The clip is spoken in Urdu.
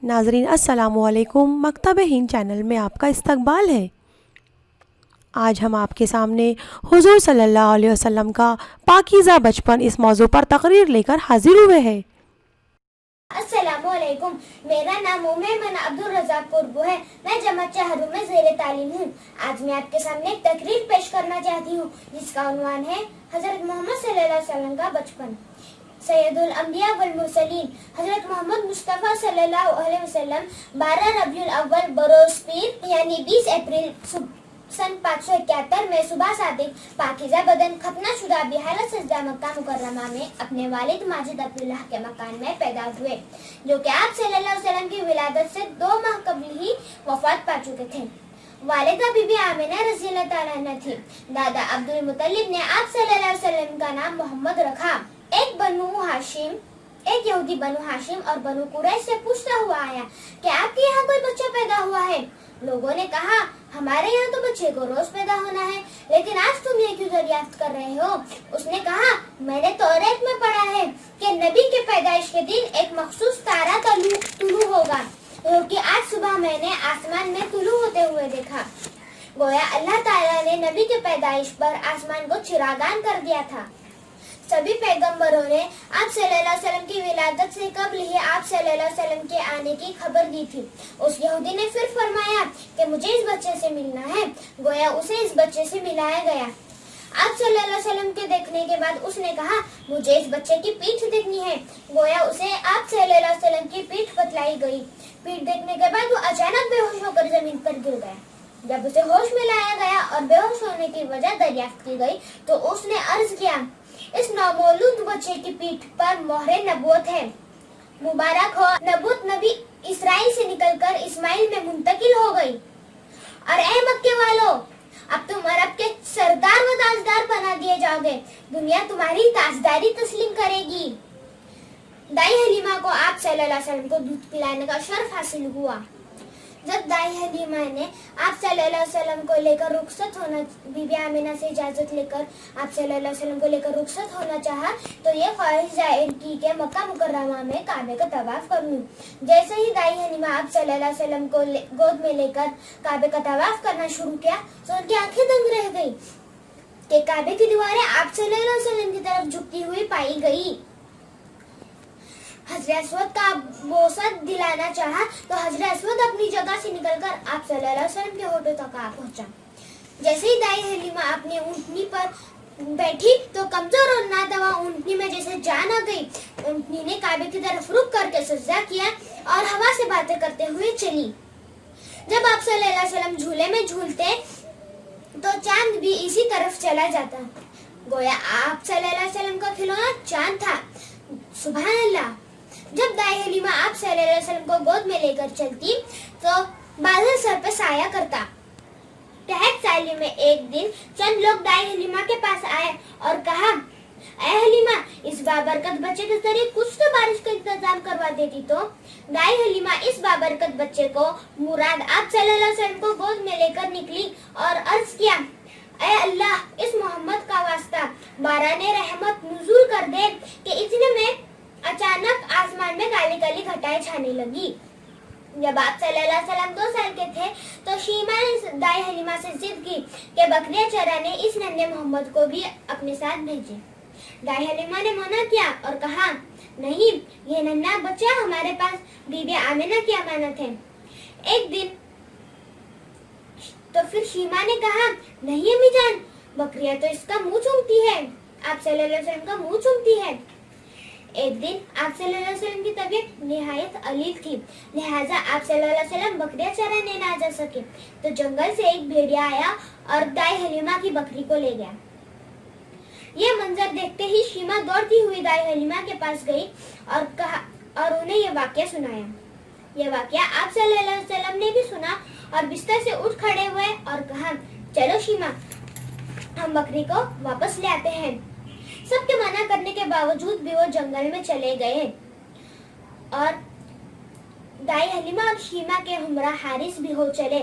ناظرین السلام علیکم، مکتب ہند چینل میں آپ کا استقبال ہے۔ آج ہم آپ کے سامنے حضور صلی اللہ علیہ وسلم کا پاکیزہ بچپن اس موضوع پر تقریر لے کر حاضر ہوئے ہیں۔ السلام علیکم، میرا نام میمن عبدالرزاق قربو ہے۔ میں جماعت چہروں میں زیر تعلیم ہوں۔ آج میں آپ کے سامنے ایک تقریر پیش کرنا چاہتی ہوں جس کا عنوان ہے حضرت محمد صلی اللہ علیہ وسلم کا بچپن۔ سید الانبیاء والمرسلین حضرت محمد مصطفیٰ صلی اللہ علیہ وسلم 12 ربیع الاول بروز پیر یعنی 20 اپریل سن 571 میں صبح صادق پاکیزہ بدن ختنہ شدہ بحالت سجدہ مکہ مکرمہ میں اپنے والد ماجد عبداللہ کے مکان میں پیدا ہوئے، جو کہ آپ صلی اللہ علیہ وسلم کی ولادت سے 2 ماہ قبل ہی وفات پا چکے تھے۔ والدہ بی بی آمنہ رضی اللہ تعالیٰ عنہ تھی۔ دادا عبد المطلب نے آپ صلی اللہ علیہ وسلم کا نام محمد رکھا۔ ایک یہودی بنو ہاشم اور بنو قریش سے پوچھتا ہوا آیا کہ آپ کے یہاں کوئی بچہ پیدا ہوا ہے؟ لوگوں نے کہا ہمارے یہاں تو بچے کو روز پیدا ہونا ہے، لیکن آج تم یہ کیوں دریافت کر رہے ہو؟ اس نے کہا میں نے توریت میں پڑھا ہے کہ نبی کے پیدائش کے دن ایک مخصوص تارا طلوع ہوگا، جو کہ آج صبح میں نے آسمان میں طلوع ہوتے ہوئے دیکھا۔ گویا اللہ تعالیٰ نے نبی کے پیدائش پر آسمان کو چراغان کر دیا تھا۔ سبھی پیغمبروں نے آپ صلی اللہ علیہ وسلم کی ولادت سے قبل ہی آپ صلی اللہ علیہ وسلم کے آنے کی خبر دی تھی۔ اس یہودی نے پھر فرمایا کہ مجھے اس بچے سے ملنا ہے، گویا اسے اس بچے سے ملایا گیا۔ آپ صلی اللہ علیہ وسلم کے دیکھنے کے بعد اس نے کہا مجھے اس بچے کی پیٹھ دیکھنی ہے، گویا اسے آپ صلی اللہ علیہ وسلم کی پیٹھ بتلائی گئی۔ پیٹھ دیکھنے کے بعد وہ اچانک بے ہوش ہو کر زمین پر گر گیا۔ جب اسے ہوش میں لایا گیا اور بے ہوش ہونے کی وجہ دریافت کی گئی تو اس نے عرض کیا اس نومولود بچے کی پیٹھ پر مہر نبوت ہے، مبارک ہو نبوت نبی اسرائیل سے نکل کر اسماعیل میں منتقل ہو گئی۔ اور اے مکے والو، اب تم عرب کے سردار و تاجدار بنا دیے جاؤ گے، دنیا تمہاری تاجداری تسلیم کرے گی۔ دائی حلیمہ کو آپ صلی اللہ علیہ وسلم کو دودھ پلانے کا شرف حاصل ہوا۔ جب دائی حلیمہ نے آپ صلی اللہ علیہ وسلم کو لے کر رخصت ہونا بی بی آمنہ سے اجازت لے کر آپ صلی اللہ علیہ وسلم کو لے کر رخصت ہونا چاہا تو یہ خواہش ظاہر کی کہ مکہ مکرمہ میں کعبے کا طواف کروں۔ جیسے ہی دائی حلیمہ آپ صلی اللہ علیہ وسلم کو گود میں لے کر کعبے کا طواف کرنا شروع کیا تو ان کی آنکھیں دنگ رہ گئی کہ کعبے کی دیواریں آپ صلی اللہ علیہ وسلم کی طرف جھکتی ہوئی پائی گئی۔ حضرت اسود کا بوسط دلانا چاہا تو حضرت اسود اپنی جگہ سے نکل کر آپ صلی اللہ علیہ وسلم کے ہونٹوں تک آ پہنچا۔ جیسے ہی دائی حلیمہ اپنی اونٹنی پر بیٹھی تو کمزور اور نادوا اونٹنی میں جیسے جان آ گئی۔ اونٹنی نے کعبے کی طرف رخ کر کے سجدہ کیا اور ہوا سے باتیں کرتے ہوئے چلی۔ جب آپ صلی اللہ علیہ وسلم جھولے میں جھولتے تو چاند بھی اسی طرف چلا جاتا، گویا آپ صلی اللہ علیہ وسلم کا کھلونا چاند تھا۔ سبحان اللہ۔ جب دائی حلیمہ آپ صلی اللہ علیہ وسلم کو گود میں لے کر چلتی تو بادل سر پہ سایہ کرتا۔ تحت سالی میں ایک دن چند لوگ دائی حلیمہ کے پاس آئے اور کہا اے حلیمہ، اس بابرکت بچے کے ذریعے کچھ تو بارش کا انتظام کروا دیتی تو۔ دائی حلیمہ اس بابرکت بچے کو مراد آپ صلی اللہ علیہ وسلم کو گود میں لے کر نکلی اور عرض کیا اے اللہ، اس محمد کا واسطہ باران رحمت نزول کر دے کہ اتنے میں اچانک آسمان میں کالی کالی گھٹائیں چھانے لگی۔ جب آپ صلی اللہ علیہ وسلم 2 سال کے تھے تو شیما نے دائی حلیمہ سے ضد کی کہ بکریاں چرانے اس ننھے محمد کو بھی اپنے ساتھ بھیجے۔ دائی حلیمہ نے منع کیا اور کہا نہیں، یہ ننھا بچہ ہمارے پاس بی بی آمنہ کی امانت ہے۔ ایک دن تو پھر شیما نے کہا نہیں امی جان، بکریاں تو اس کا منہ چومتی ہے، آپ صلی اللہ علیہ وسلم کا منہ چومتی ہے۔ ایک دن آپ صلی اللہ علیہ وسلم کی طبیعت نہایت علیل تھی، لہٰذا آپ صلی اللہ علیہ وسلم بکریاں چرانے نہ جا سکے تو جنگل سے ایک بھیڑیا آیا اور دائی حلیمہ کی بکری کو لے گیا۔ یہ منظر دیکھتے ہی شیما دوڑتی ہوئی دائی حلیمہ کے پاس گئی اور انہیں یہ واقعہ سنایا۔ یہ واقعہ آپ صلی اللہ علیہ وسلم نے بھی سنا اور بستر سے اٹھ کھڑے ہوئے اور کہا چلو شیما، ہم بکری کو واپس لے آتے ہیں۔ سب کے منع کرنے کے باوجود بھی وہ جنگل میں چلے گئے اور دائی حلیمہ اور شیما کے ہمراہ حارث بھی ہو چلے